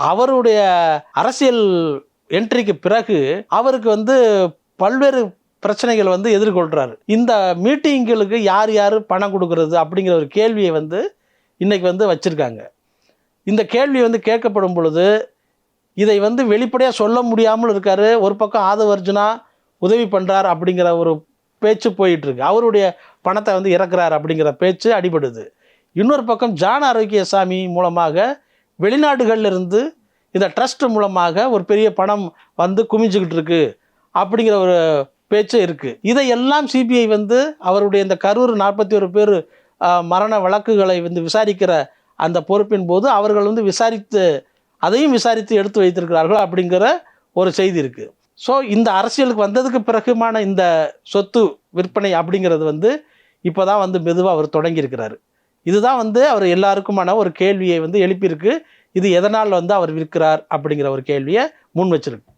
அவருடைய அரசியல் என்ட்ரிக்கு பிறகு அவருக்கு வந்து பல்வேறு பிரச்சனைகள் வந்து எதிர்கொள்கிறாரு. இந்த மீட்டிங்களுக்கு யார் யார் பணம் கொடுக்கறது அப்படிங்கிற ஒரு கேள்வியை வந்து இன்னைக்கு வந்து வச்சுருக்காங்க. இந்த கேள்வி வந்து கேட்கப்படும் பொழுது இதை வந்து வெளிப்படையாக சொல்ல முடியாமல் இருக்கார். ஒரு பக்கம் ஆதவ அர்ஜுனா உதவி பண்ணுறார் அப்படிங்கிற ஒரு பேச்சு போயிட்டுருக்கு. அவருடைய பணத்தை வந்து இறக்குறார் அப்படிங்கிற பேச்சு அடிபடுது. இன்னொரு பக்கம் ஜான் ஆரோக்கியசாமி மூலமாக வெளிநாடுகளிலிருந்து இந்த ட்ரஸ்ட் மூலமாக ஒரு பெரிய பணம் வந்து குமிஞ்சுக்கிட்டு இருக்கு அப்படிங்கிற ஒரு பேச்சு இருக்குது. இதையெல்லாம் சிபிஐ வந்து அவருடைய இந்த கரூர் 41 பேர் மரண வழக்குகளை வந்து விசாரிக்கிற அந்த பொறுப்பின் போது அவர்கள் வந்து அதையும் விசாரித்து எடுத்து வைத்திருக்கிறார்கள் அப்படிங்கிற ஒரு செய்தி இருக்குது. ஸோ இந்த அரசியலுக்கு வந்ததுக்கு பிறகுமான இந்த சொத்து விற்பனை அப்படிங்கிறது வந்து இப்போ தான் வந்து மெதுவாக அவர் தொடங்கியிருக்கிறாரு. இதுதான் வந்து அவர் எல்லாருக்குமான ஒரு கேள்வியை வந்து எழுப்பியிருக்கு. இது எதனால் வந்து அவர் விற்கிறார் அப்படிங்கிற ஒரு கேள்வியை முன் வச்சிருக்கு.